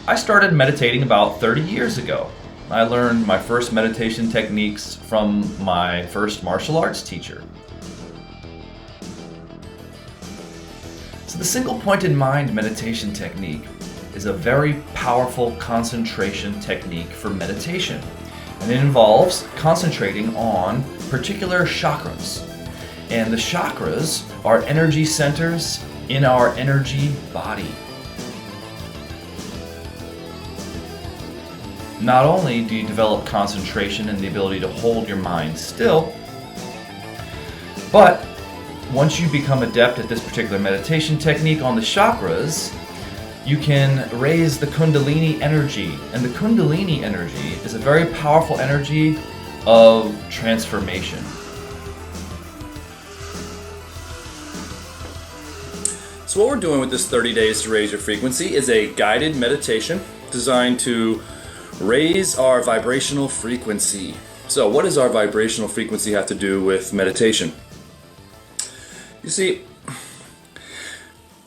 I started meditating about 30 years ago. I learned my first meditation techniques from my first martial arts teacher. So the single point in mind meditation technique is a very powerful concentration technique for meditation. And it involves concentrating on particular chakras. And the chakras are energy centers in our energy body. Not only do you develop concentration and the ability to hold your mind still, but once you become adept at this particular meditation technique on the chakras, you can raise the Kundalini energy. And the Kundalini energy is a very powerful energy of transformation. So what we're doing with this 30 days to raise your frequency is a guided meditation designed to raise our vibrational frequency. So what does our vibrational frequency have to do with meditation? You see,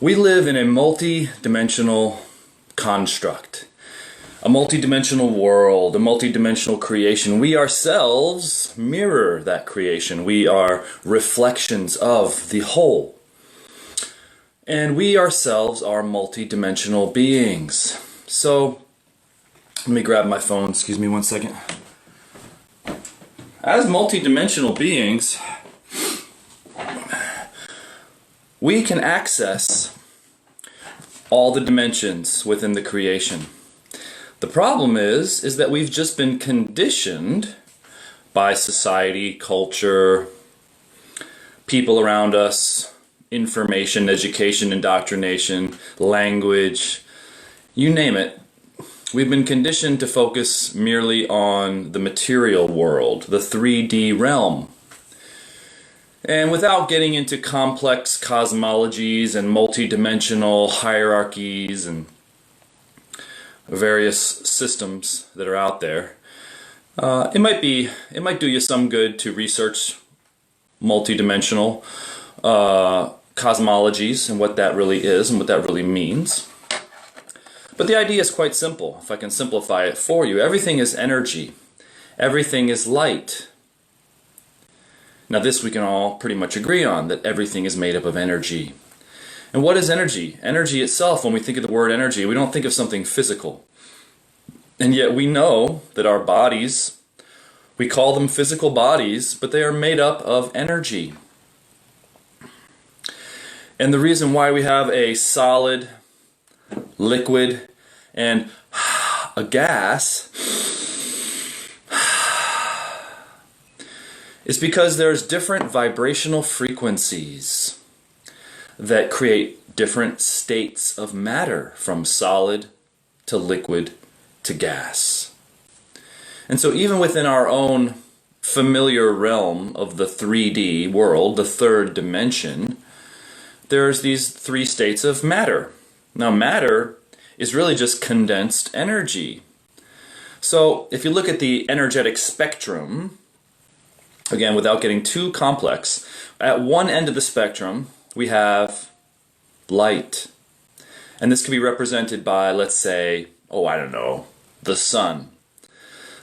we live in a multi-dimensional construct, a multi-dimensional world, a multi-dimensional creation. We ourselves mirror that creation. We are reflections of the whole. And we ourselves are multi-dimensional beings. So, let me grab my phone, excuse me one second. As multi-dimensional beings, we can access all the dimensions within the creation. The problem is that we've just been conditioned by society, culture, people around us, information, education, indoctrination, language, you name it. We've been conditioned to focus merely on the material world, the 3D realm. And without getting into complex cosmologies and multi-dimensional hierarchies and various systems that are out there, it might do you some good to research multi-dimensional cosmologies and what that really is and what that really means. But the idea is quite simple, if I can simplify it for you. Everything is energy. Everything is light. Now this we can all pretty much agree on, that everything is made up of energy. And what is energy? Energy itself, when we think of the word energy, we don't think of something physical. And yet we know that our bodies, we call them physical bodies, but they are made up of energy. And the reason why we have a solid, liquid, and a gas is because there's different vibrational frequencies that create different states of matter, from solid to liquid to gas. And so even within our own familiar realm of the 3D world, the third dimension, there's these three states of matter. Now matter is really just condensed energy. So if you look at the energetic spectrum, again without getting too complex, at one end of the spectrum we have light. And this can be represented by, let's say, the sun.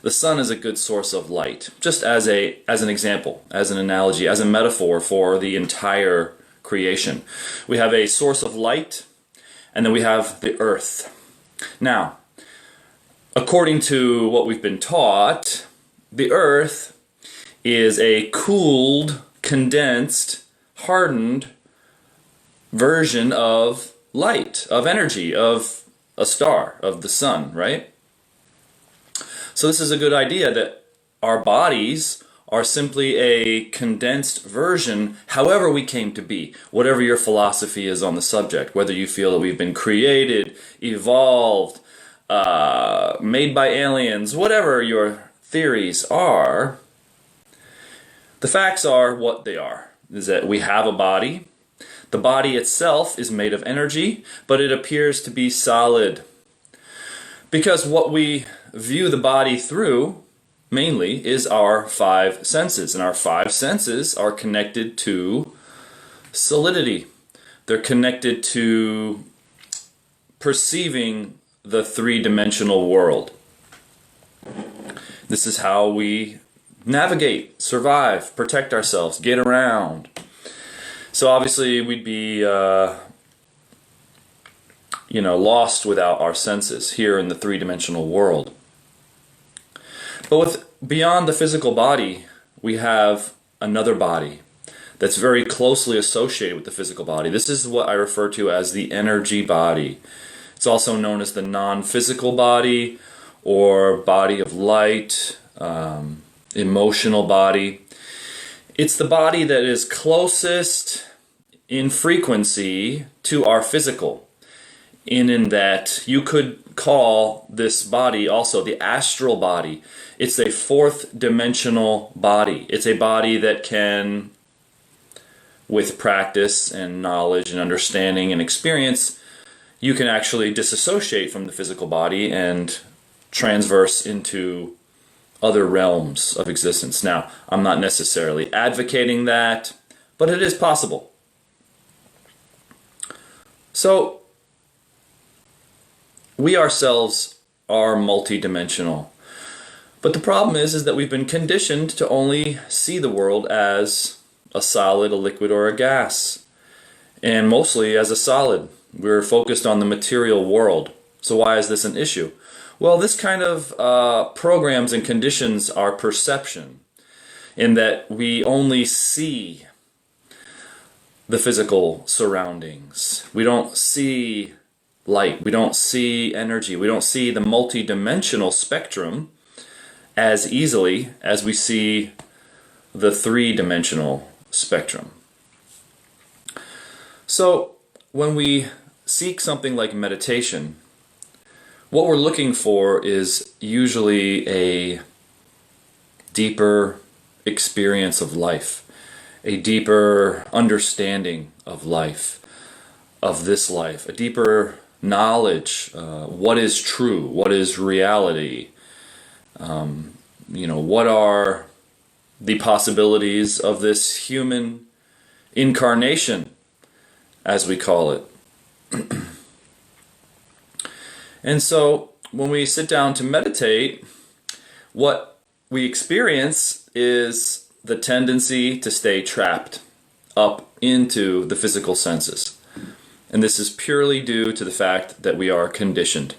The sun is a good source of light, just as an example, as an analogy, as a metaphor for the entire creation. We have a source of light, and then we have the earth. Now, according to what we've been taught, the earth is a cooled, condensed, hardened version of light, of energy, of a star, of the sun, right? So this is a good idea that our bodies are simply a condensed version, however we came to be, whatever your philosophy is on the subject, whether you feel that we've been created, evolved, made by aliens, whatever your theories are, the facts are what they are, is that we have a body. The body itself is made of energy, but it appears to be solid. Because what we view the body through mainly is our five senses, and our five senses are connected to solidity. They're connected to perceiving the three-dimensional world. This is how we navigate, survive, protect ourselves, get around. So obviously we'd be lost without our senses here in the three-dimensional world. But beyond the physical body, we have another body that's very closely associated with the physical body. This is what I refer to as the energy body. It's also known as the non-physical body or body of light, emotional body. It's the body that is closest in frequency to our physical, in that you could call this body also the astral body. It's a fourth dimensional body. It's a body that can, with practice and knowledge and understanding and experience, you can actually disassociate from the physical body and transverse into other realms of existence. Now, I'm not necessarily advocating that, but it is possible. So, we ourselves are multidimensional. But the problem is that we've been conditioned to only see the world as a solid, a liquid, or a gas. And mostly as a solid. We're focused on the material world. So why is this an issue? Well, this kind of programs and conditions our perception in that we only see the physical surroundings. We don't see light. We don't see energy. We don't see the multidimensional spectrum as easily as we see the three-dimensional spectrum. So when we seek something like meditation, what we're looking for is usually a deeper experience of life, a deeper understanding of life, of this life, a deeper knowledge, what is true, what is reality, what are the possibilities of this human incarnation, as we call it. And so when we sit down to meditate, what we experience is the tendency to stay trapped up into the physical senses. And this is purely due to the fact that we are conditioned.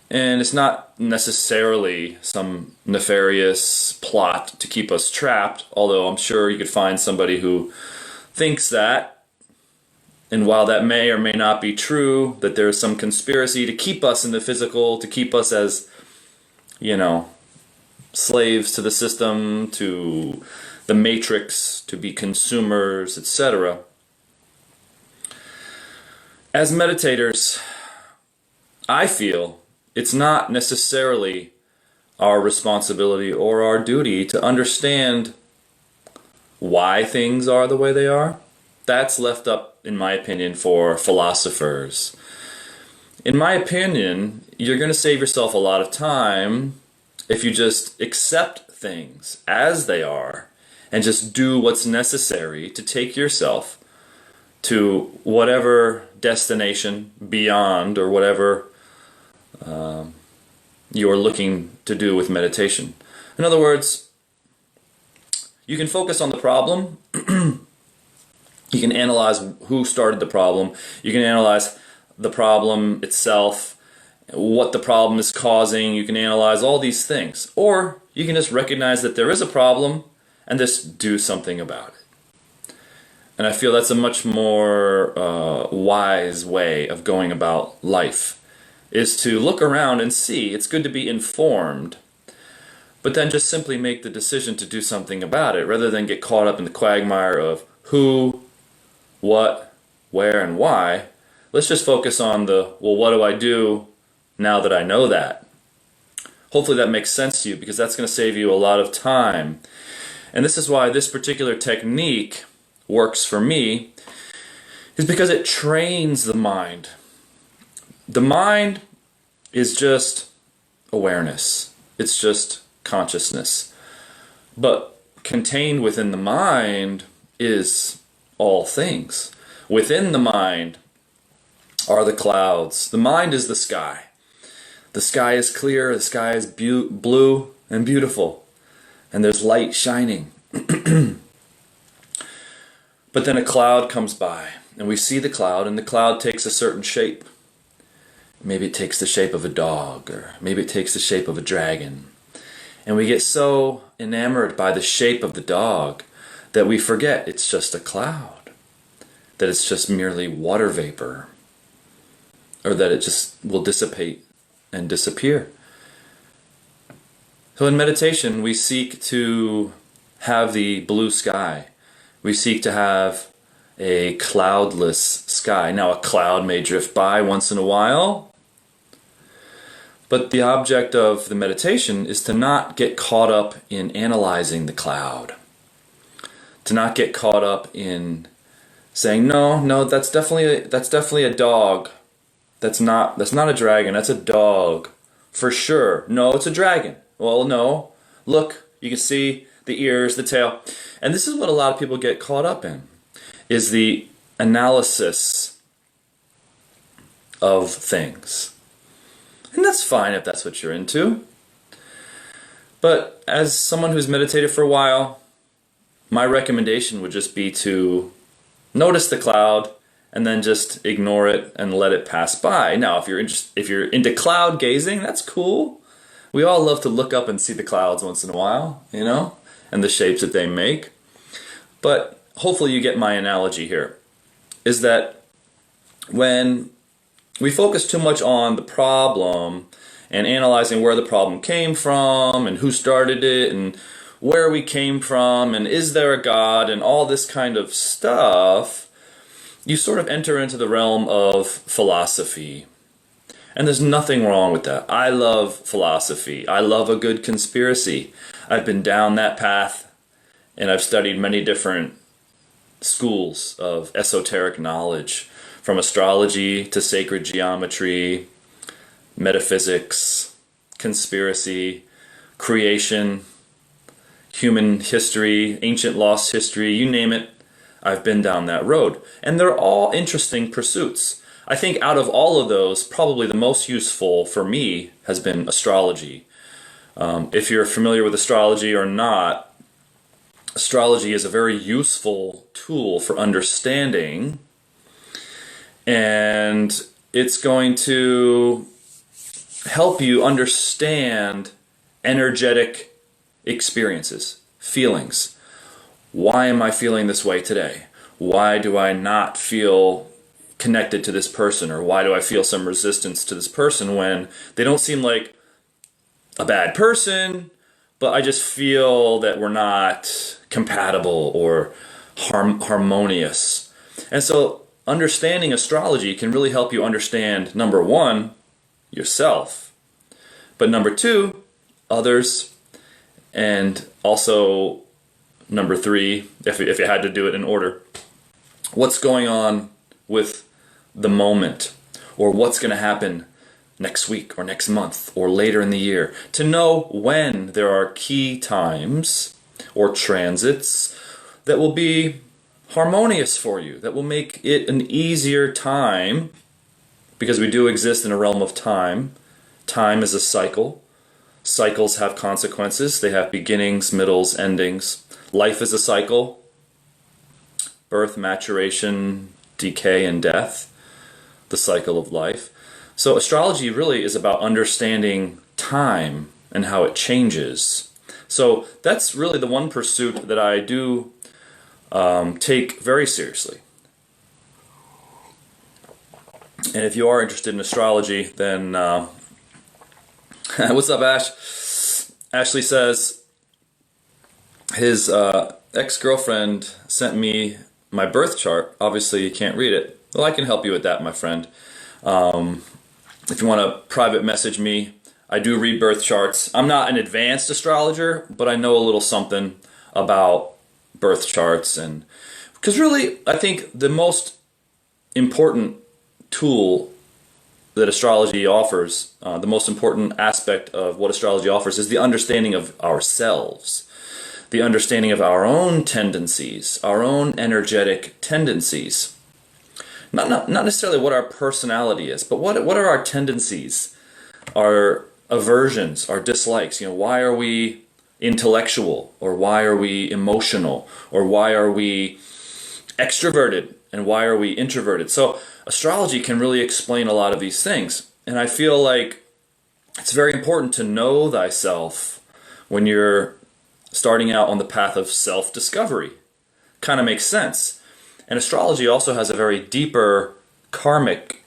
And it's not necessarily some nefarious plot to keep us trapped, although I'm sure you could find somebody who thinks that. And while that may or may not be true, that there's some conspiracy to keep us in the physical, to keep us as, slaves to the system, to the matrix, to be consumers, etc. As meditators, I feel it's not necessarily our responsibility or our duty to understand why things are the way they are. That's left up, in my opinion, for philosophers. In my opinion, you're going to save yourself a lot of time if you just accept things as they are and just do what's necessary to take yourself to whatever destination beyond or whatever you're looking to do with meditation. In other words, you can focus on the problem. You can analyze who started the problem. You can analyze the problem itself, what the problem is causing. You can analyze all these things. Or you can just recognize that there is a problem and just do something about it. And I feel that's a much more wise way of going about life, is to look around and see. It's good to be informed, but then just simply make the decision to do something about it, rather than get caught up in the quagmire of who, what, where, and why. Let's just focus on what do I do now that I know that? Hopefully that makes sense to you, because that's going to save you a lot of time. And this is why this particular technique works for me, is because it trains the mind. The mind is just awareness. It's just consciousness. But contained within the mind is all things. Within the mind are the clouds. The mind is the sky. The sky is clear, the sky is blue and beautiful, and there's light shining. But then a cloud comes by, and we see the cloud, and the cloud takes a certain shape. Maybe it takes the shape of a dog, or maybe it takes the shape of a dragon. And we get so enamored by the shape of the dog that we forget it's just a cloud, that it's just merely water vapor, or that it just will dissipate and disappear. So in meditation, we seek to have the blue sky. We seek to have a cloudless sky. Now, a cloud may drift by once in a while, but the object of the meditation is to not get caught up in analyzing the cloud, to not get caught up in saying, no, that's definitely a dog. That's not a dragon. That's a dog for sure. No, it's a dragon. Well, no. Look, you can see the ears, the tail. And this is what a lot of people get caught up in, is the analysis of things. And that's fine if that's what you're into. But as someone who's meditated for a while, my recommendation would just be to notice the cloud and then just ignore it and let it pass by. Now, if you're into cloud gazing, that's cool. We all love to look up and see the clouds once in a while, and the shapes that they make. But hopefully you get my analogy here, is that when we focus too much on the problem and analyzing where the problem came from and who started it and where we came from and is there a God and all this kind of stuff, you sort of enter into the realm of philosophy. And there's nothing wrong with that. I love philosophy. I love a good conspiracy. I've been down that path, and I've studied many different schools of esoteric knowledge, from astrology to sacred geometry, metaphysics, conspiracy, creation, human history, ancient lost history, you name it. I've been down that road. And they're all interesting pursuits. I think out of all of those, probably the most useful for me has been astrology. If you're familiar with astrology or not, astrology is a very useful tool for understanding, and it's going to help you understand energetic experiences, feelings. Why am I feeling this way today? Why do I not feel connected to this person? Or why do I feel some resistance to this person when they don't seem like a bad person, but I just feel that we're not compatible or harmonious? And so understanding astrology can really help you understand, number one, yourself, but number two, others, and also number three, if you had to do it in order, what's going on with the moment, or what's going to happen next week or next month or later in the year, to know when there are key times or transits that will be harmonious for you, that will make it an easier time, because we do exist in a realm of time. Time is a cycle. Cycles have consequences. They have beginnings, middles, endings. Life is a cycle. Birth, maturation, decay, and death. The cycle of life. So astrology really is about understanding time and how it changes. So that's really the one pursuit that I do take very seriously. And if you are interested in astrology, then what's up, Ash? Ashley says his ex-girlfriend sent me my birth chart. Obviously, you can't read it. Well, I can help you with that, my friend. If you want to private message me, I do read birth charts. I'm not an advanced astrologer, but I know a little something about birth charts. And because really, I think the most important tool that astrology offers, the most important aspect of what astrology offers, is the understanding of ourselves, the understanding of our own tendencies, our own energetic tendencies. Not necessarily what our personality is, but what are our tendencies? our aversions, our dislikes. Why are we intellectual, or why are we emotional, or why are we extroverted, and why are we introverted? So astrology can really explain a lot of these things. And I feel like it's very important to know thyself when you're starting out on the path of self-discovery. Kind of makes sense. And astrology also has a very deeper karmic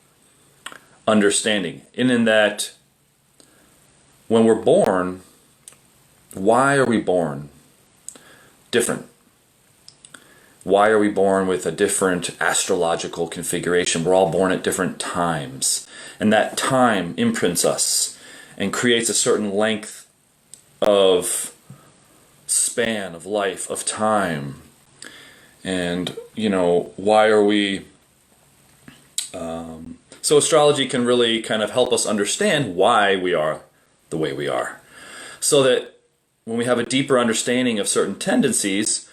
understanding, in that when we're born, why are we born different? Why are we born with a different astrological configuration? We're all born at different times. And that time imprints us and creates a certain length of span of life, of time. And, why are we... So astrology can really kind of help us understand why we are the way we are. So that when we have a deeper understanding of certain tendencies,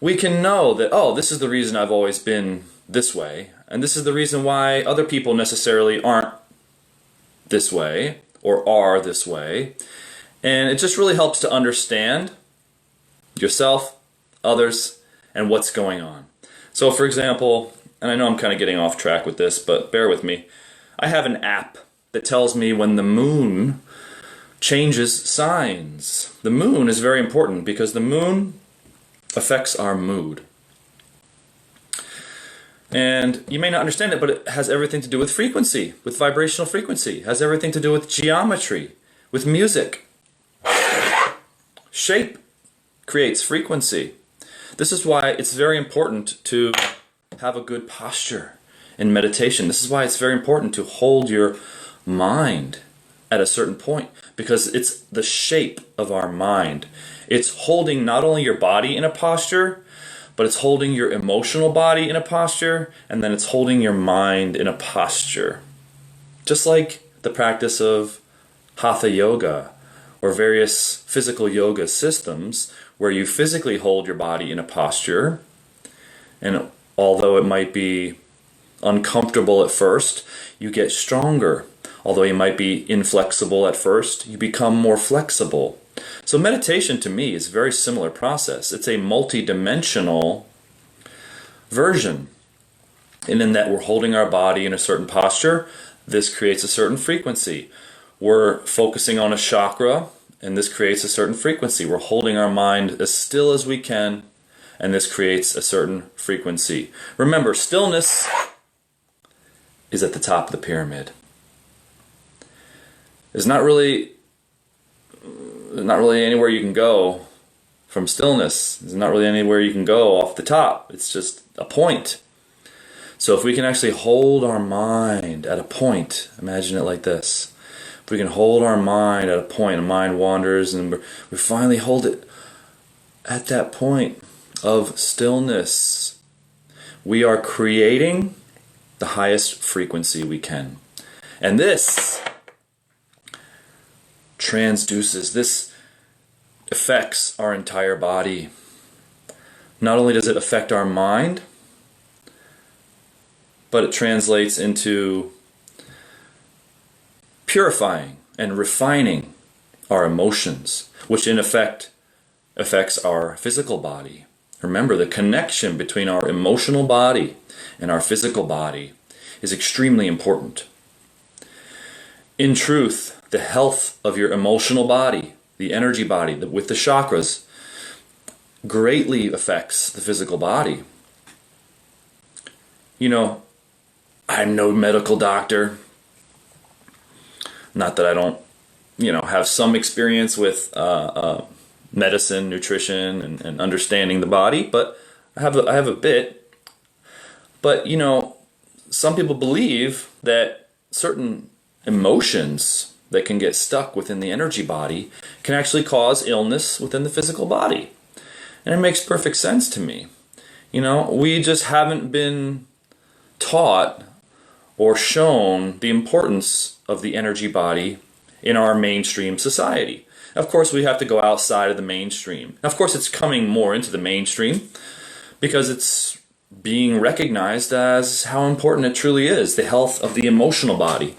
we can know that, oh, this is the reason I've always been this way, and this is the reason why other people necessarily aren't this way, or are this way. And it just really helps to understand yourself, others, and what's going on. So for example, and I know I'm kind of getting off track with this, but bear with me. I have an app that tells me when the moon changes signs. The moon is very important because the moon affects our mood. And you may not understand it, but it has everything to do with frequency, with vibrational frequency. It has everything to do with geometry, with music. Shape creates frequency. This is why it's very important to have a good posture in meditation. This is why it's very important to hold your mind at a certain point, because it's the shape of our mind. It's holding not only your body in a posture, but it's holding your emotional body in a posture, and then it's holding your mind in a posture. Just like the practice of Hatha yoga or various physical yoga systems where you physically hold your body in a posture, and although it might be uncomfortable at first, you get stronger. Although you might be inflexible at first, you become more flexible. So meditation to me is a very similar process. It's a multi-dimensional version. And in that we're holding our body in a certain posture, this creates a certain frequency. We're focusing on a chakra, and this creates a certain frequency. We're holding our mind as still as we can, and this creates a certain frequency. Remember, stillness is at the top of the pyramid. There's not really anywhere you can go from stillness. There's not really anywhere you can go off the top. It's just a point. So if we can actually hold our mind at a point, imagine it like this. If we can hold our mind at a point, a mind wanders, and we finally hold it at that point of stillness, we are creating the highest frequency we can. And this transduces, this affects our entire body. Not only does it affect our mind, but it translates into purifying and refining our emotions, which in effect affects our physical body. Remember, the connection between our emotional body and our physical body is extremely important. In truth, the health of your emotional body, the energy body, with the chakras, greatly affects the physical body. I'm no medical doctor. Not that I don't, have some experience with medicine, nutrition, and understanding the body, but I have a bit. But, some people believe that certain emotions that can get stuck within the energy body can actually cause illness within the physical body. And it makes perfect sense to me. We just haven't been taught or shown the importance of the energy body in our mainstream society. Of course, we have to go outside of the mainstream. Of course, it's coming more into the mainstream because it's being recognized as how important it truly is, the health of the emotional body.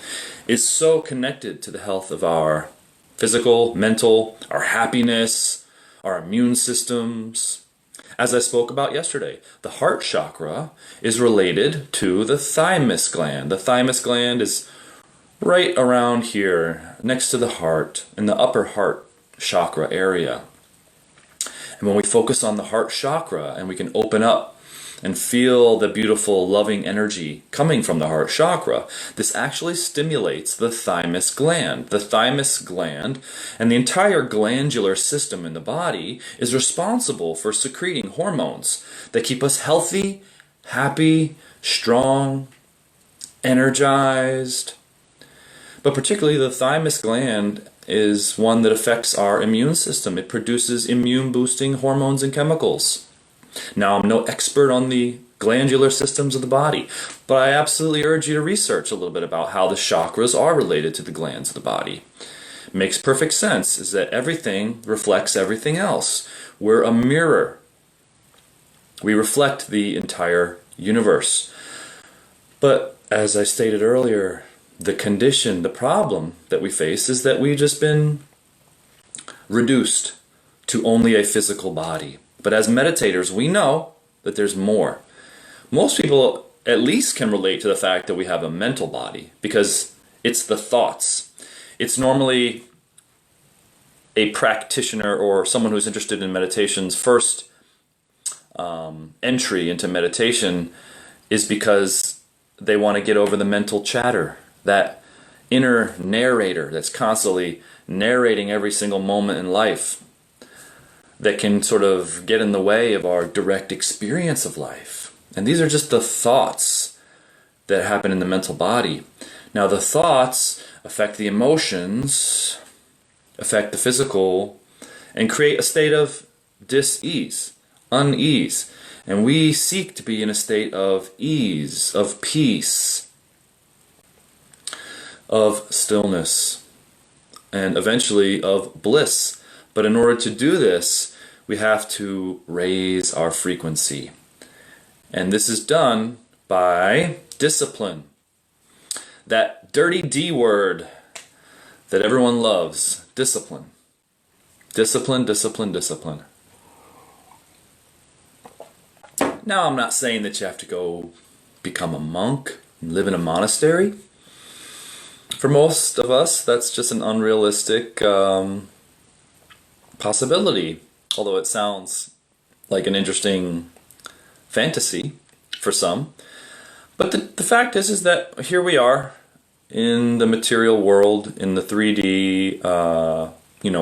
is so connected to the health of our physical, mental, our happiness, our immune systems. As I spoke about yesterday, the heart chakra is related to the thymus gland. The thymus gland is right around here, next to the heart, in the upper heart chakra area. And when we focus on the heart chakra and we can open up and feel the beautiful, loving energy coming from the heart chakra, this actually stimulates the thymus gland. The thymus gland and the entire glandular system in the body is responsible for secreting hormones that keep us healthy, happy, strong, energized. But particularly the thymus gland is one that affects our immune system. It produces immune-boosting hormones and chemicals. Now, I'm no expert on the glandular systems of the body, but I absolutely urge you to research a little bit about how the chakras are related to the glands of the body. It makes perfect sense, is that everything reflects everything else. We're a mirror. We reflect the entire universe. But as I stated earlier, the condition, the problem that we face is that we've just been reduced to only a physical body. But as meditators, we know that there's more. Most people at least can relate to the fact that we have a mental body because it's the thoughts. It's normally a practitioner or someone who's interested in meditation's first entry into meditation is because they want to get over the mental chatter, that inner narrator that's constantly narrating every single moment in life that can sort of get in the way of our direct experience of life. And these are just the thoughts that happen in the mental body. Now the thoughts affect the emotions, affect the physical, and create a state of dis-ease, unease. And we seek to be in a state of ease, of peace, of stillness, and eventually of bliss. But in order to do this, we have to raise our frequency. And this is done by discipline. That dirty D word that everyone loves, discipline. Discipline, discipline, discipline. Now, I'm not saying that you have to go become a monk and live in a monastery. For most of us, that's just an unrealistic possibility, although it sounds like an interesting fantasy for some. But the fact is that here we are in the material world, in the 3D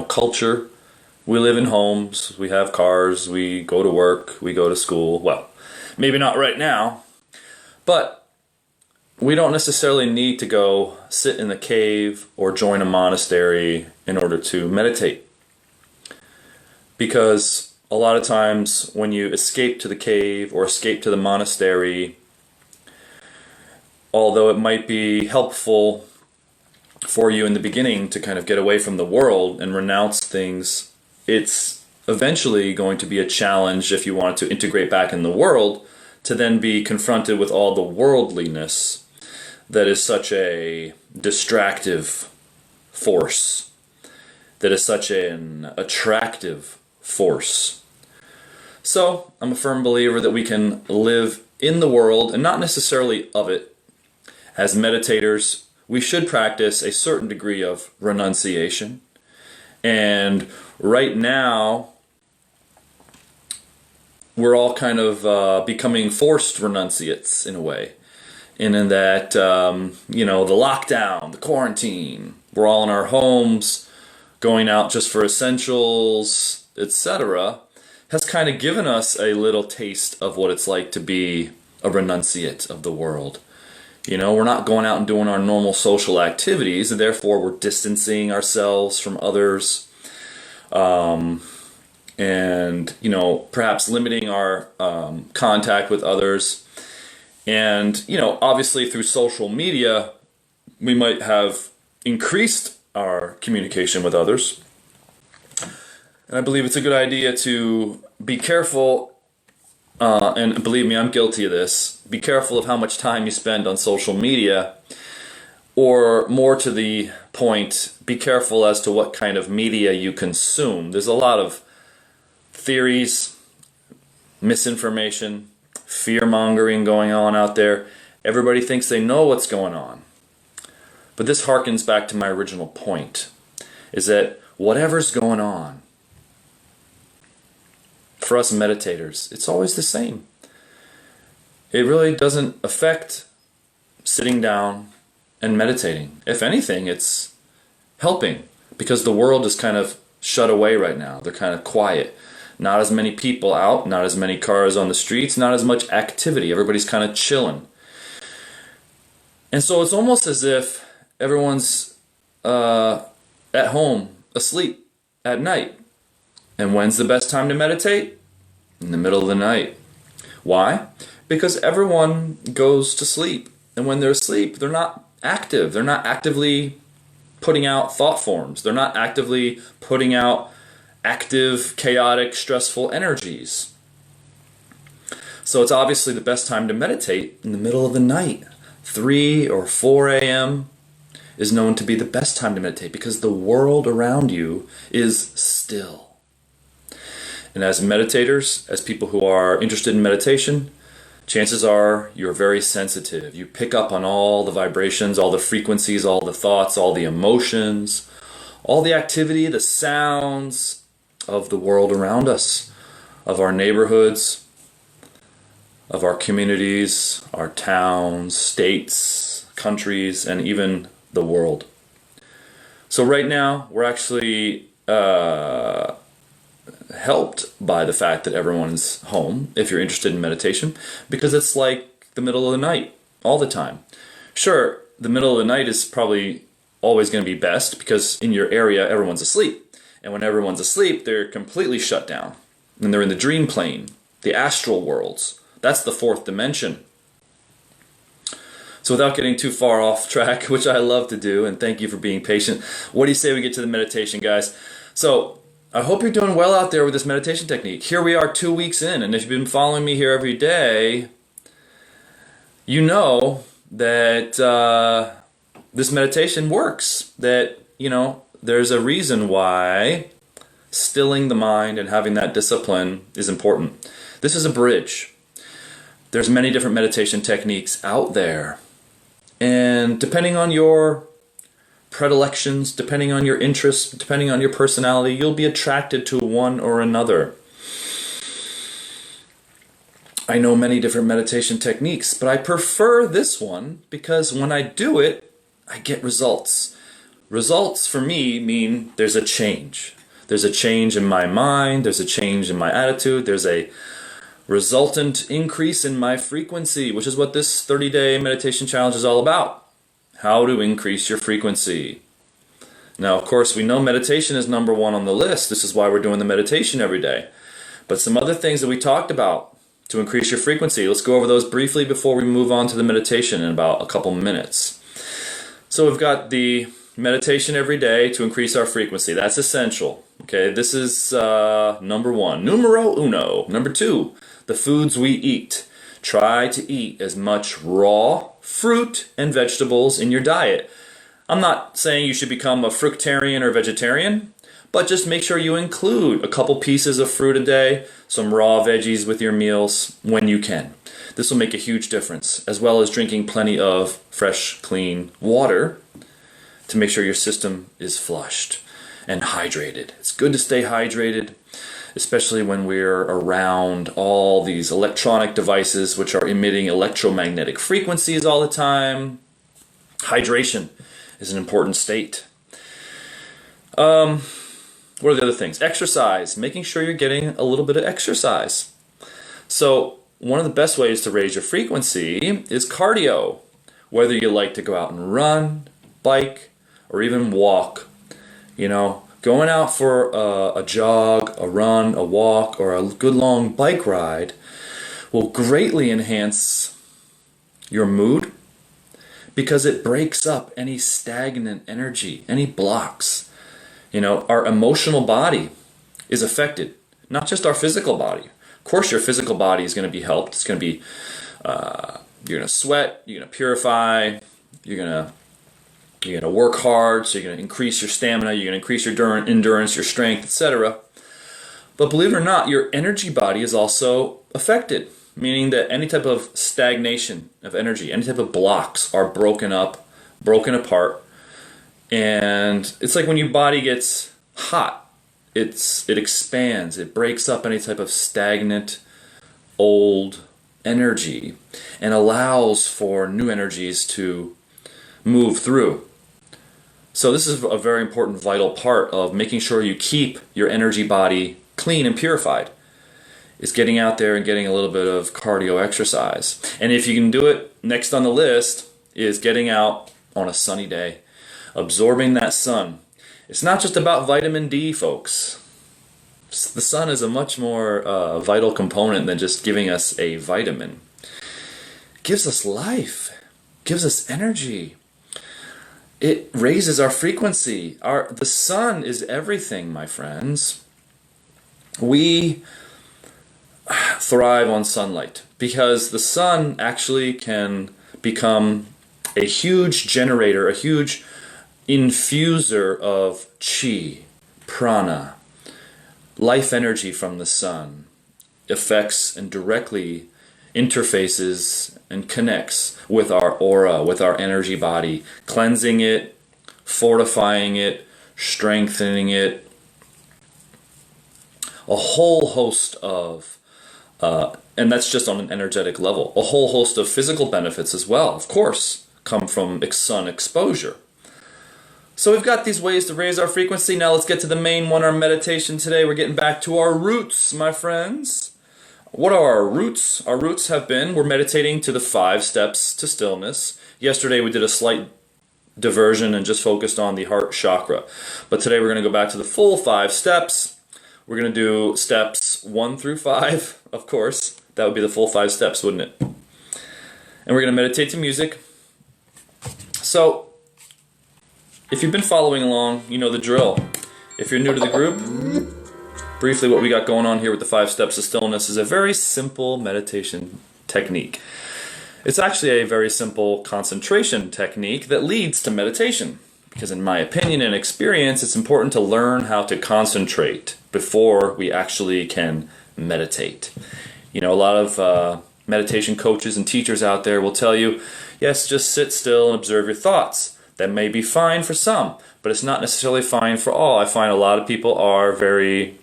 culture. We live in homes, we have cars, we go to work, we go to school. Well, maybe not right now, but we don't necessarily need to go sit in a cave or join a monastery in order to meditate. Because a lot of times when you escape to the cave or escape to the monastery, although it might be helpful for you in the beginning to kind of get away from the world and renounce things, it's eventually going to be a challenge if you want to integrate back in the world to then be confronted with all the worldliness that is such a distractive force, that is such an attractive force. So, I'm a firm believer that we can live in the world and not necessarily of it. As meditators, we should practice a certain degree of renunciation. And right now, we're all kind of becoming forced renunciates in a way. And in that, the lockdown, the quarantine, we're all in our homes, going out just for essentials, etc., has kind of given us a little taste of what it's like to be a renunciate of the world. We're not going out and doing our normal social activities, and therefore we're distancing ourselves from others, and perhaps limiting our contact with others. And obviously through social media, we might have increased our communication with others. And I believe it's a good idea to be careful, and believe me, I'm guilty of this, be careful of how much time you spend on social media Or more to the point, be careful as to what kind of media you consume. There's a lot of theories, misinformation, fear-mongering going on out there. Everybody thinks they know what's going on. But this harkens back to my original point, is that whatever's going on, for us meditators, it's always the same. It really doesn't affect sitting down and meditating. If anything, it's helping, because the world is kind of shut away right now. They're kind of quiet. Not as many people out, not as many cars on the streets, not as much activity. Everybody's kind of chilling. And so it's almost as if everyone's at home, asleep at night. And when's the best time to meditate? In the middle of the night. Why? Because everyone goes to sleep. And when they're asleep, they're not active. They're not actively putting out thought forms. They're not actively putting out active, chaotic, stressful energies. So it's obviously the best time to meditate in the middle of the night. 3 or 4 a.m. is known to be the best time to meditate because the world around you is still. And as meditators, as people who are interested in meditation, chances are you're very sensitive. You pick up on all the vibrations, all the frequencies, all the thoughts, all the emotions, all the activity, the sounds of the world around us, of our neighborhoods, of our communities, our towns, states, countries, and even the world. So right now, we're actually helped by the fact that everyone's home, if you're interested in meditation, because it's like the middle of the night all the time. Sure, the middle of the night is probably always going to be best because in your area everyone's asleep. And when everyone's asleep, they're completely shut down. And they're in the dream plane, the astral worlds. That's the fourth dimension. So without getting too far off track, which I love to do, and thank you for being patient, what do you say we get to the meditation, guys? So I hope you're doing well out there with this meditation technique. Here we are 2 weeks in, and if you've been following me here every day, you know that this meditation works. That, there's a reason why stilling the mind and having that discipline is important. This is a bridge. There's many different meditation techniques out there. And depending on your predilections, depending on your interests, depending on your personality, you'll be attracted to one or another. I know many different meditation techniques, but I prefer this one because when I do it, I get results. Results for me mean there's a change. There's a change in my mind, there's a change in my attitude, there's a resultant increase in my frequency, which is what this 30-day meditation challenge is all about. How to increase your frequency. Now, of course, we know meditation is number one on the list. This is why we're doing the meditation every day. But some other things that we talked about to increase your frequency, let's go over those briefly before we move on to the meditation in about a couple minutes. So we've got the meditation every day to increase our frequency. That's essential. Okay, this is number one. Numero uno. Number two, the foods we eat. Try to eat as much raw fruit and vegetables in your diet. I'm not saying you should become a fructarian or vegetarian, but just make sure you include a couple pieces of fruit a day, some raw veggies with your meals when you can. This will make a huge difference, as well as drinking plenty of fresh, clean water to make sure your system is flushed and hydrated. It's good to stay hydrated, especially when we're around all these electronic devices which are emitting electromagnetic frequencies all the time. Hydration is an important state. What are the other things? Exercise. Making sure you're getting a little bit of exercise. So one of the best ways to raise your frequency is cardio. Whether you like to go out and run, bike, or even walk. Going out for a jog, a run, a walk, or a good long bike ride will greatly enhance your mood because it breaks up any stagnant energy, any blocks. Our emotional body is affected, not just our physical body. Of course, your physical body is going to be helped. It's going to be, you're going to sweat, you're going to purify, you're going to You're going to work hard, so you're going to increase your stamina, you're going to increase your endurance, your strength, etc. But believe it or not, your energy body is also affected, meaning that any type of stagnation of energy, any type of blocks are broken up, broken apart. And it's like when your body gets hot, it expands, it breaks up any type of stagnant, old energy and allows for new energies to move through. So this is a very important, vital part of making sure you keep your energy body clean and purified, is getting out there and getting a little bit of cardio exercise. And if you can do it, next on the list is getting out on a sunny day, absorbing that sun. It's not just about vitamin D, folks. The sun is a much more vital component than just giving us a vitamin. It gives us life, gives us energy. It raises our frequency. The sun is everything, my friends. We thrive on sunlight because the sun actually can become a huge generator, a huge infuser of chi, prana, life energy from the sun, affects and directly interfaces and connects with our aura, with our energy body, cleansing it, fortifying it, strengthening it. A whole host of, and that's just on an energetic level, a whole host of physical benefits as well, of course, come from sun exposure. So we've got these ways to raise our frequency. Now let's get to the main one, our meditation today. We're getting back to our roots, my friends. What are our roots? Our roots have been, we're meditating to the 5 steps to stillness. Yesterday we did a slight diversion and just focused on the heart chakra. But today we're going to go back to the full 5 steps. We're going to do steps 1 through 5, of course. That would be the full 5 steps, wouldn't it? And we're going to meditate to music. So, if you've been following along, you know the drill. If you're new to the group, briefly what we got going on here with the 5 steps of stillness is a very simple meditation technique. It's actually a very simple concentration technique that leads to meditation. Because in my opinion and experience, it's important to learn how to concentrate before we actually can meditate. You know, a lot of meditation coaches and teachers out there will tell you, yes, just sit still and observe your thoughts. That may be fine for some, but it's not necessarily fine for all. I find a lot of people are very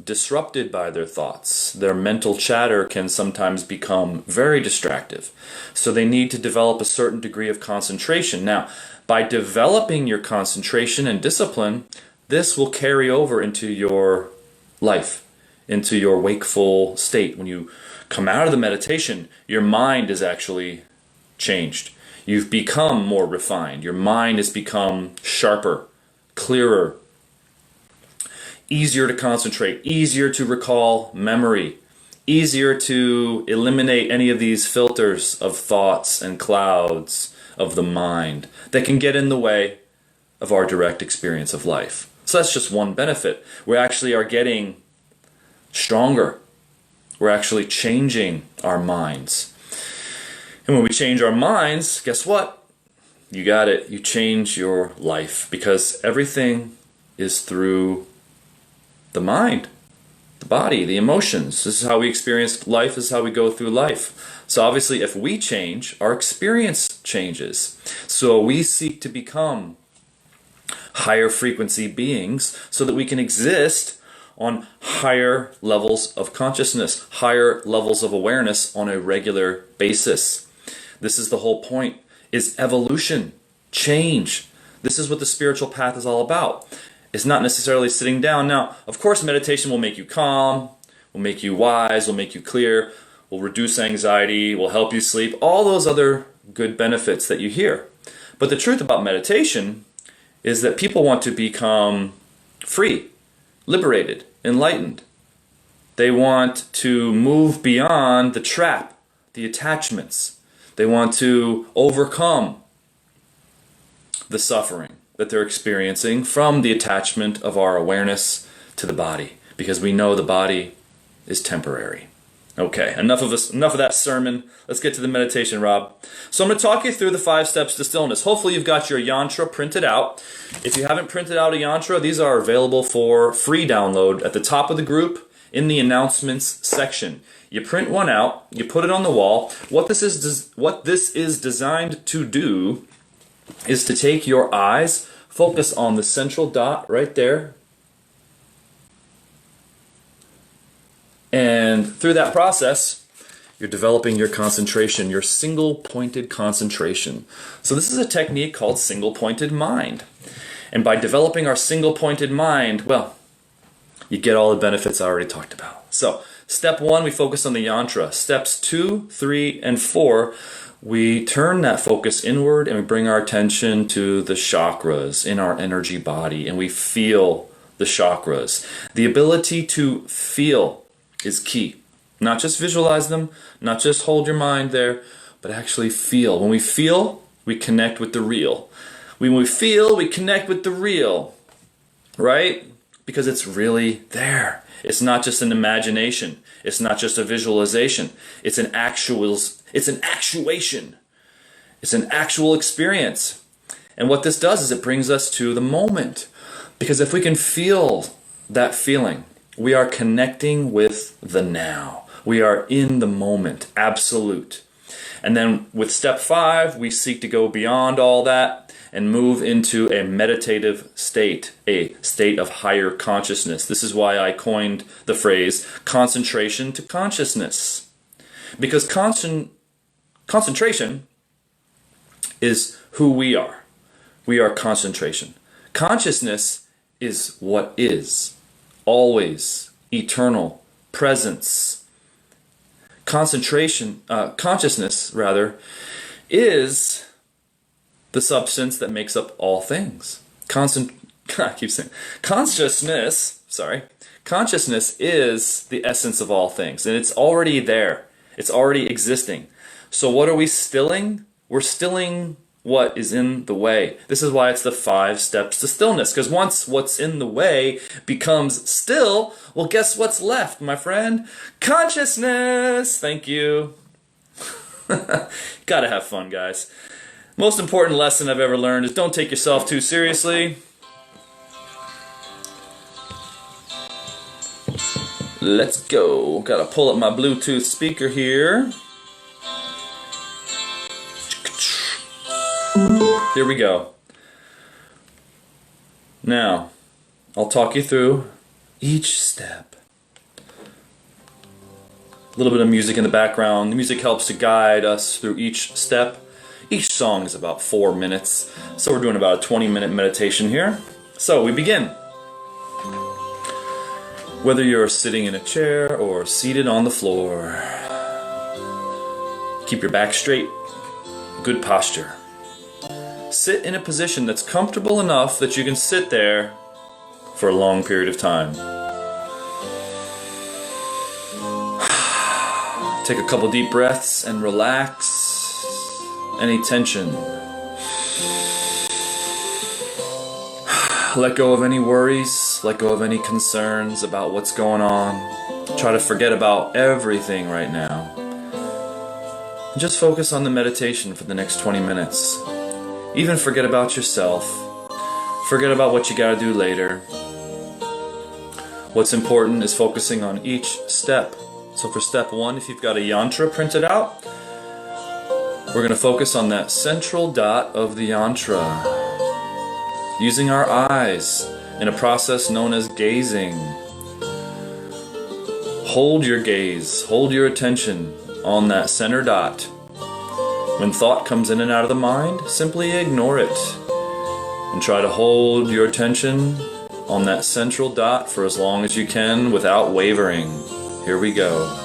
disrupted by their thoughts. Their mental chatter can sometimes become very distractive. So they need to develop a certain degree of concentration. Now, by developing your concentration and discipline, this will carry over into your life, into your wakeful state. When you come out of the meditation, your mind is actually changed. You've become more refined. Your mind has become sharper, clearer, easier to concentrate, easier to recall memory, easier to eliminate any of these filters of thoughts and clouds of the mind that can get in the way of our direct experience of life. So that's just one benefit. We actually are getting stronger. We're actually changing our minds. And when we change our minds, guess what? You got it. You change your life because everything is through the mind, the body, the emotions. This is how we experience life. This is how we go through life. So obviously if we change, our experience changes. So we seek to become higher frequency beings so that we can exist on higher levels of consciousness, higher levels of awareness on a regular basis. This is the whole point, is evolution, change. This is what the spiritual path is all about. It's not necessarily sitting down. Now, of course, meditation will make you calm, will make you wise, will make you clear, will reduce anxiety, will help you sleep, all those other good benefits that you hear. But the truth about meditation is that people want to become free, liberated, enlightened. They want to move beyond the trap, the attachments. They want to overcome the suffering that they're experiencing from the attachment of our awareness to the body, because we know the body is temporary. Okay, enough of that sermon. Let's get to the meditation, Rob. So I'm going to talk you through the 5 steps to stillness. Hopefully you've got your yantra printed out. If you haven't printed out a yantra, these are available for free download at the top of the group in the announcements section. You print one out, you put it on the wall. What this is designed to do is to take your eyes, focus on the central dot right there. And through that process, you're developing your concentration, your single-pointed concentration. So this is a technique called single-pointed mind. And by developing our single-pointed mind, well, you get all the benefits I already talked about. So step 1, we focus on the yantra. Steps 2, 3, and 4, we turn that focus inward and we bring our attention to the chakras in our energy body, and we feel the chakras. The ability to feel is key. Not just visualize them, not just hold your mind there, but actually feel. When we feel, we connect with the real. When we feel, we connect with the real, right? Because it's really there. It's not just an imagination. It's not just a visualization. It's an actuation. It's an actual experience. And what this does is it brings us to the moment. Because if we can feel that feeling, we are connecting with the now. We are in the moment, absolute. And then with step 5, we seek to go beyond all that and move into a meditative state, a state of higher consciousness. This is why I coined the phrase concentration to consciousness. Because concentration is who we are. We are concentration. Consciousness is what is. Always, eternal, presence. Consciousness, is the substance that makes up all things. Consciousness is the essence of all things, and it's already there. It's already existing. So what are we stilling? We're stilling what is in the way. This is why it's the 5 steps to stillness. Because once what's in the way becomes still, well, guess what's left, my friend? Consciousness! Thank you. Gotta have fun, guys. Most important lesson I've ever learned is don't take yourself too seriously. Let's go. Gotta pull up my Bluetooth speaker here. Here we go. Now, I'll talk you through each step. A little bit of music in the background. The music helps to guide us through each step. Each song is about 4 minutes, so we're doing about a 20-minute meditation here. So we begin. Whether you're sitting in a chair or seated on the floor, keep your back straight. Good posture. Sit in a position that's comfortable enough that you can sit there for a long period of time. Take a couple deep breaths and relax any tension. Let go of any worries, let go of any concerns about what's going on. Try to forget about everything right now. And just focus on the meditation for the next 20 minutes. Even forget about yourself. Forget about what you gotta do later. What's important is focusing on each step. So for step 1, if you've got a yantra printed out, we're gonna focus on that central dot of the yantra. Using our eyes in a process known as gazing. Hold your gaze, hold your attention on that center dot. When thought comes in and out of the mind, simply ignore it and try to hold your attention on that central dot for as long as you can without wavering. Here we go.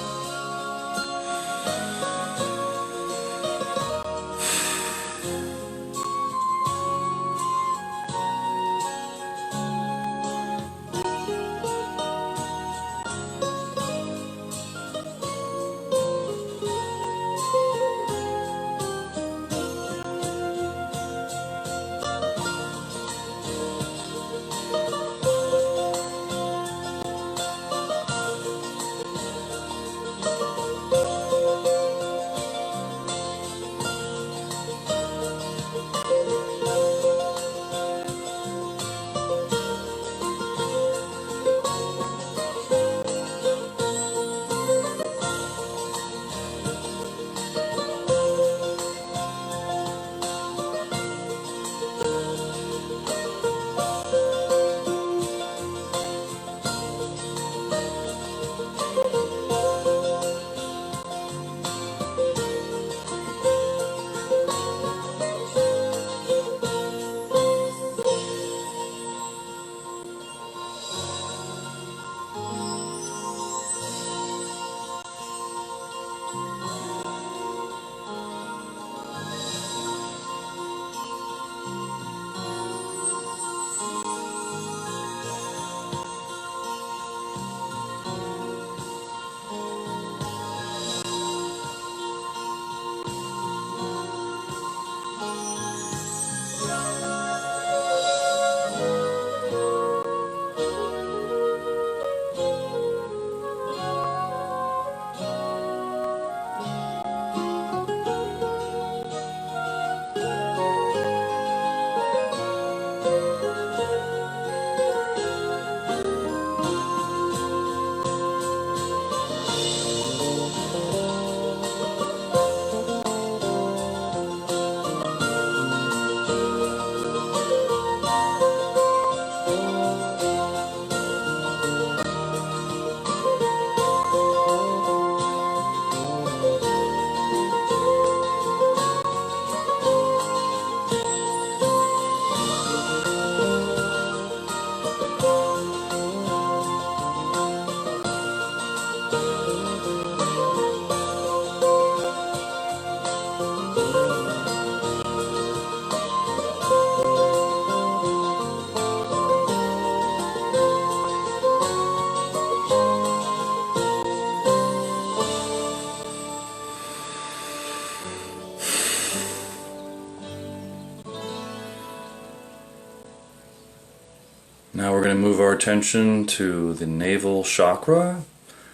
Now we're going to move our attention to the navel chakra.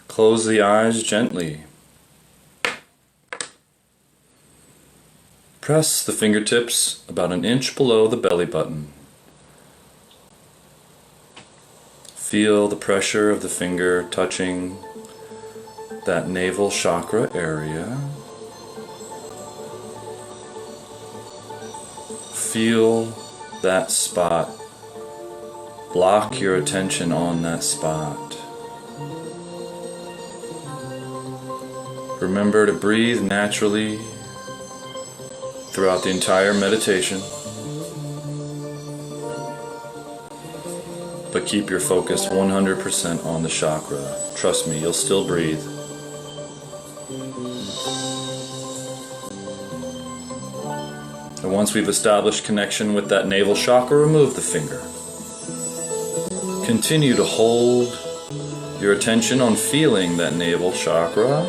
Close the eyes gently. Press the fingertips about an inch below the belly button. Feel the pressure of the finger touching that navel chakra area. Feel that spot. Lock your attention on that spot. Remember to breathe naturally throughout the entire meditation, but keep your focus 100% on the chakra. Trust me, you'll still breathe. And once we've established connection with that navel chakra, remove the finger. Continue to hold your attention on feeling that navel chakra.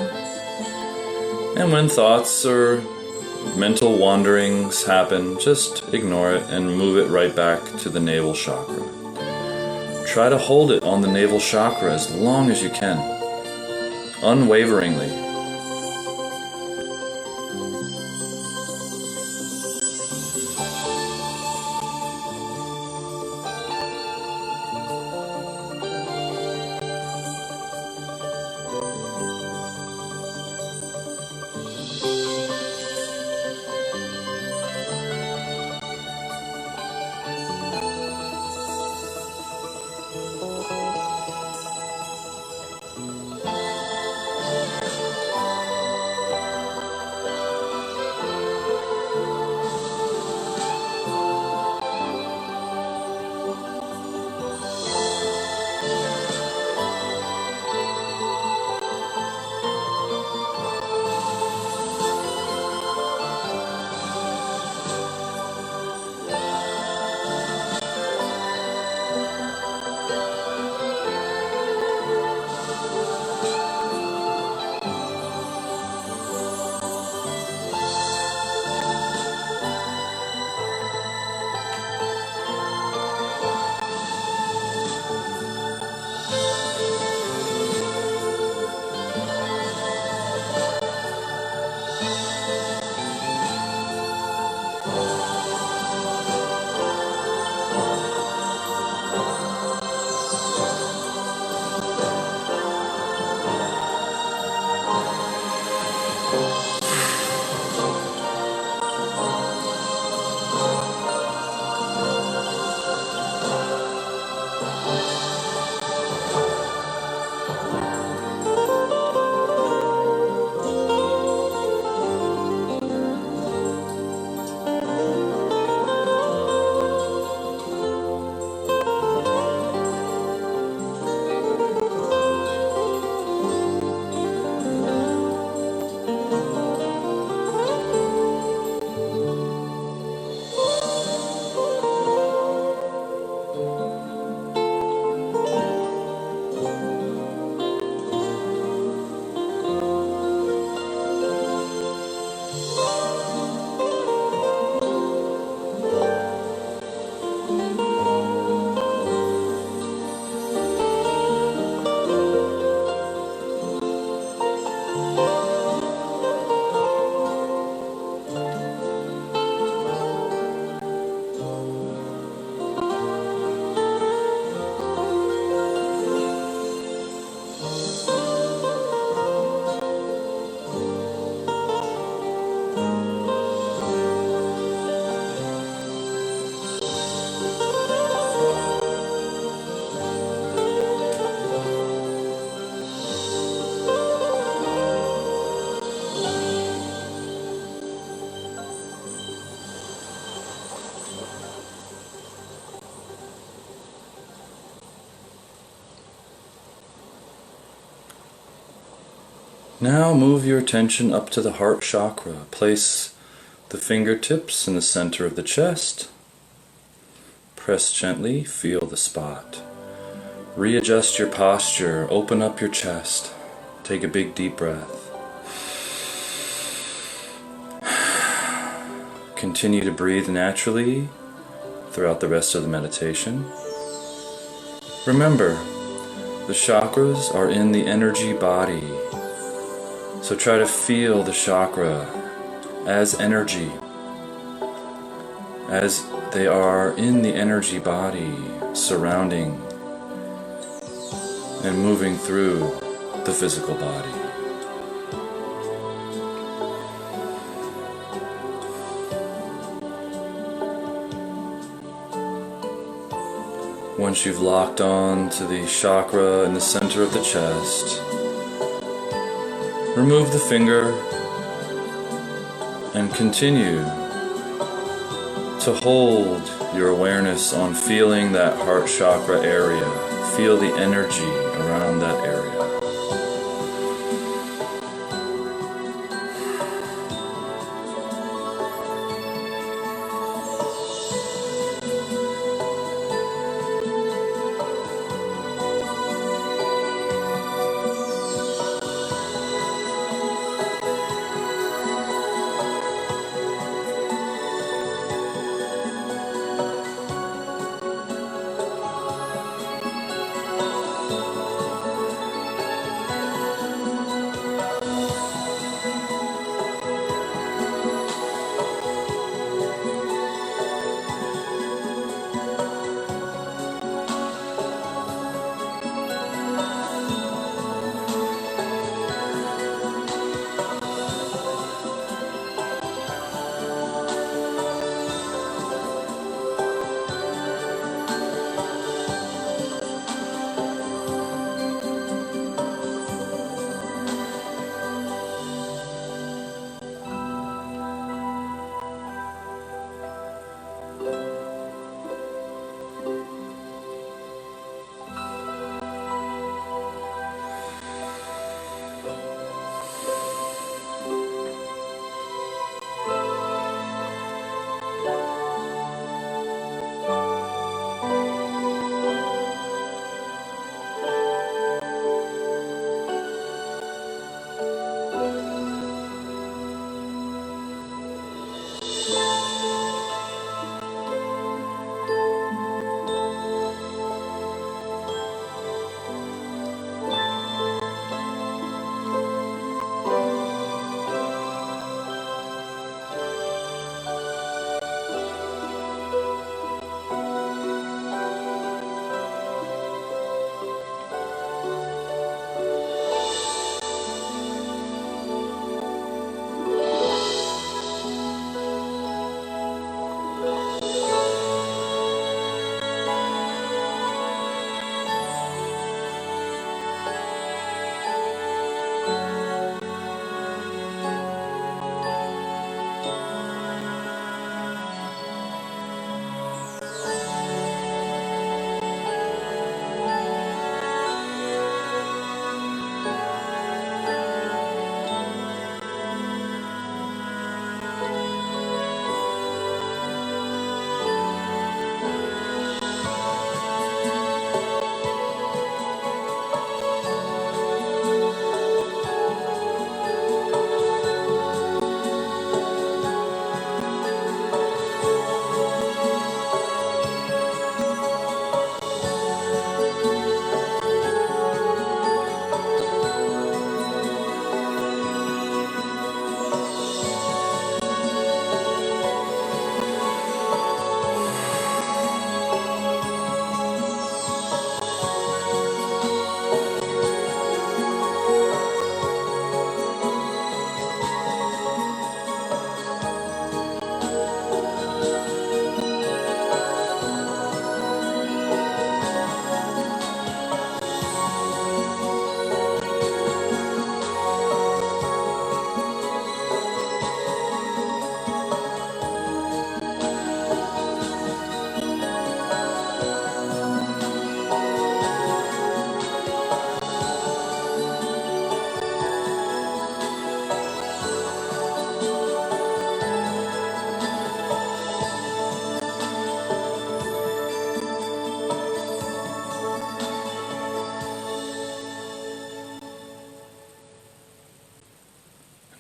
And when thoughts or mental wanderings happen, just ignore it and move it right back to the navel chakra. Try to hold it on the navel chakra as long as you can, unwaveringly. Now move your attention up to the heart chakra. Place the fingertips in the center of the chest. Press gently, feel the spot. Readjust your posture, open up your chest. Take a big deep breath. Continue to breathe naturally throughout the rest of the meditation. Remember, the chakras are in the energy body. So try to feel the chakra as energy, as they are in the energy body, surrounding and moving through the physical body. Once you've locked on to the chakra in the center of the chest, remove the finger and continue to hold your awareness on feeling that heart chakra area. Feel the energy around that area.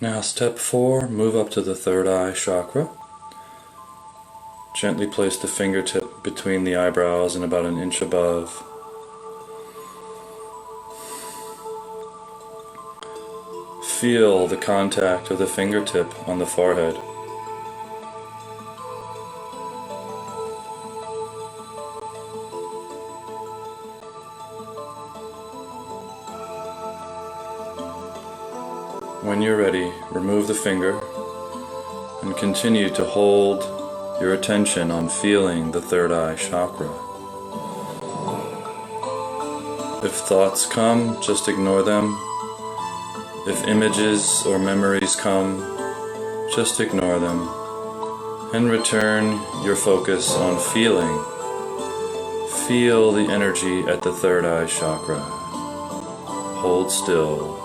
Now step 4, move up to the third eye chakra. Gently place the fingertip between the eyebrows and about an inch above. Feel the contact of the fingertip on the forehead. When you're ready, remove the finger and continue to hold your attention on feeling the third eye chakra. If thoughts come, just ignore them. If images or memories come, just ignore them and return your focus on feeling. Feel the energy at the third eye chakra. Hold still.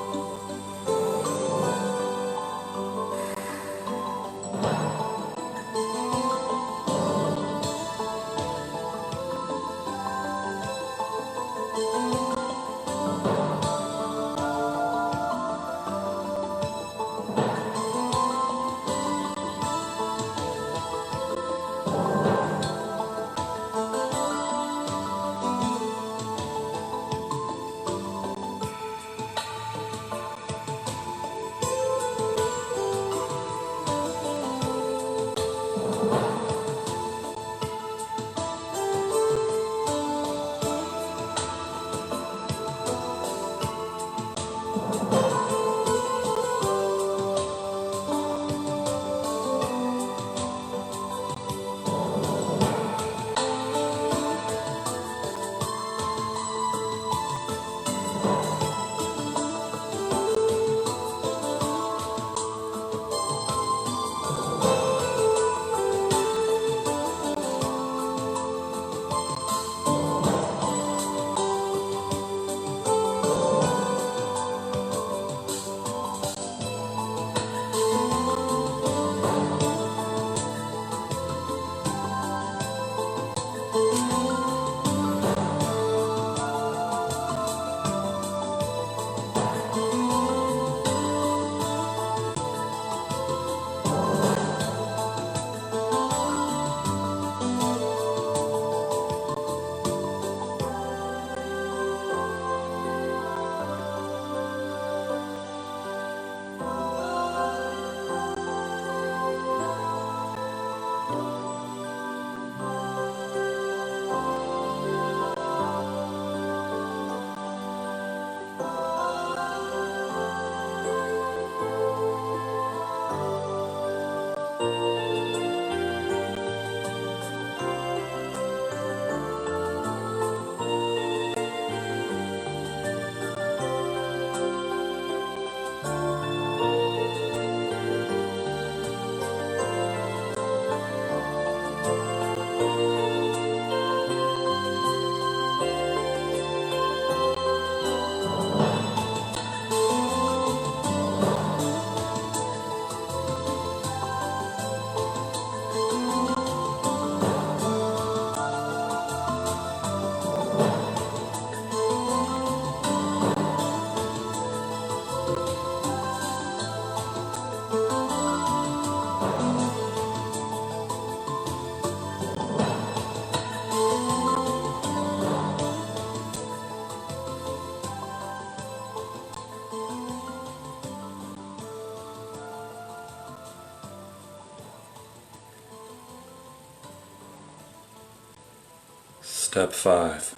Step 5.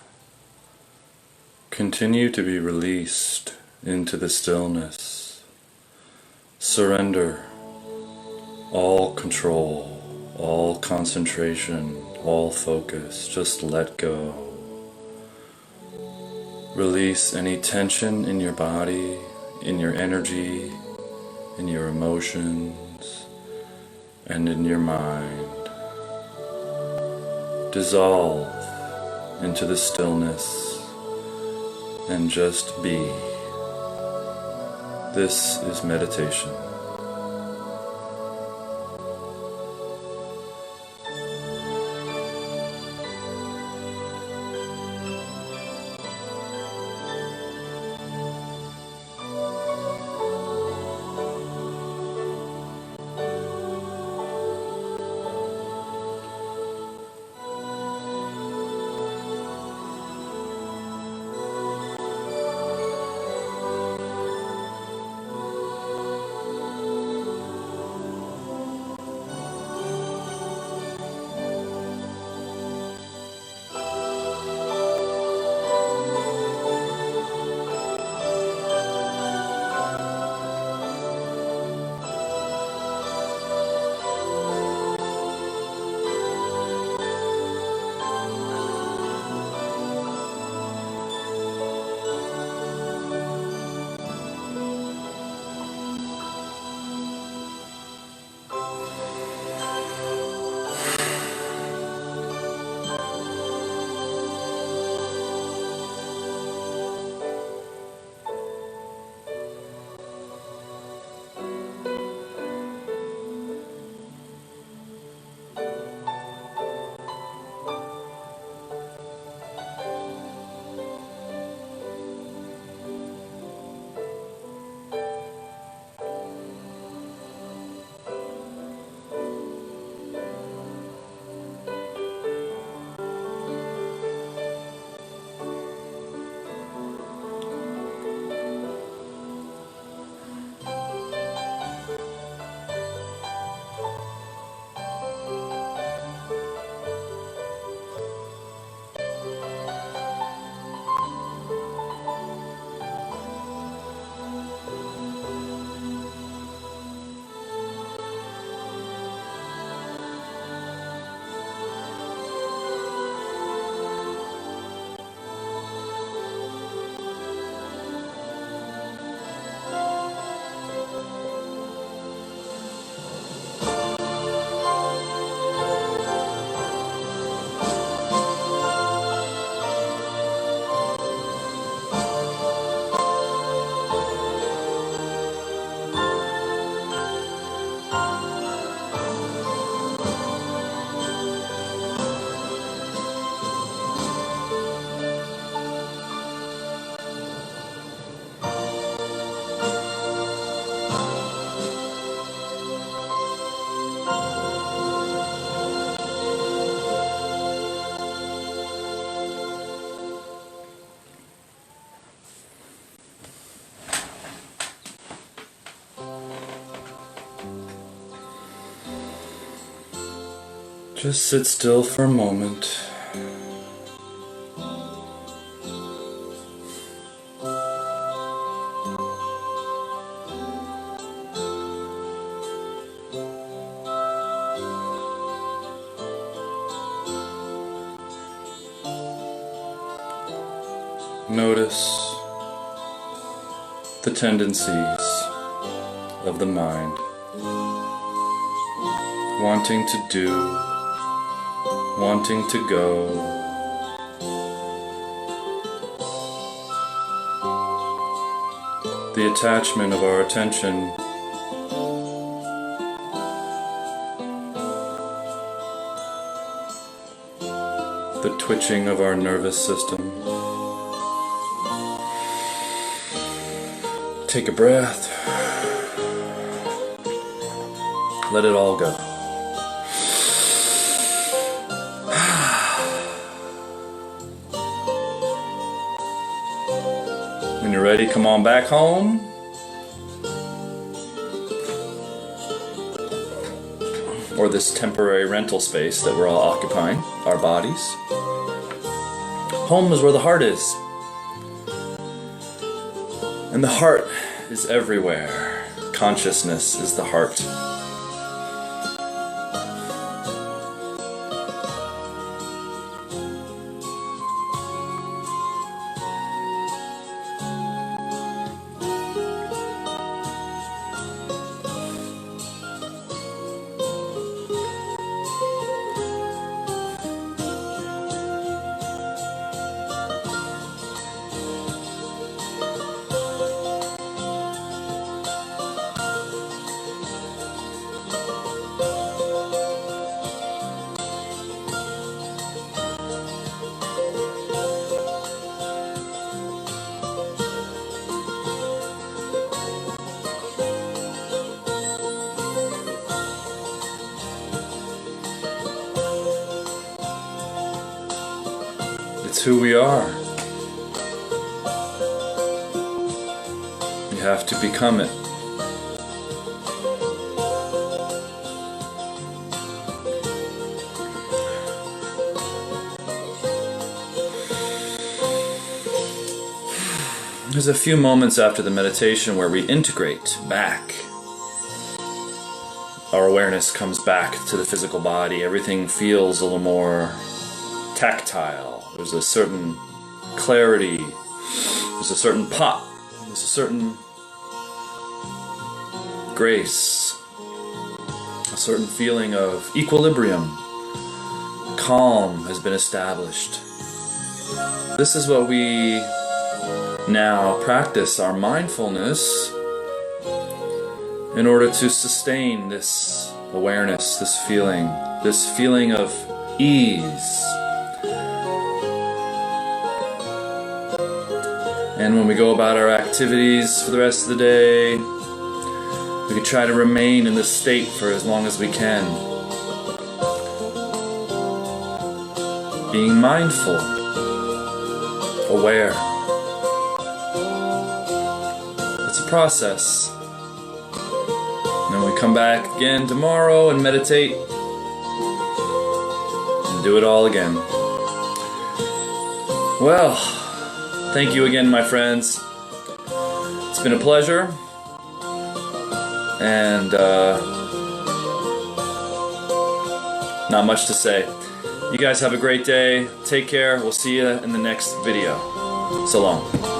Continue to be released into the stillness. Surrender all control, all concentration, all focus. Just let go. Release any tension in your body, in your energy, in your emotions, and in your mind. Dissolve into the stillness and just be. This is meditation. Just sit still for a moment. Notice the tendencies of the mind, wanting to do, wanting to go, the attachment of our attention, the twitching of our nervous system. Take a breath. Let it all go. When you're ready, come on back home. Or this temporary rental space that we're all occupying, our bodies. Home is where the heart is. And the heart is everywhere. Consciousness is the heart. It's who we are. You have to become it. There's a few moments after the meditation where we integrate back. Our awareness comes back to the physical body. Everything feels a little more tactile. There's a certain clarity. There's a certain pop. There's a certain grace. A certain feeling of equilibrium. Calm has been established. This is what we now practice, our mindfulness, in order to sustain this awareness, this feeling of ease. And when we go about our activities for the rest of the day, we can try to remain in this state for as long as we can. Being mindful, aware. It's a process. And then we come back again tomorrow and meditate and do it all again. Well, thank you again, my friends. It's been a pleasure. And not much to say. You guys have a great day. Take care. We'll see you in the next video. So long.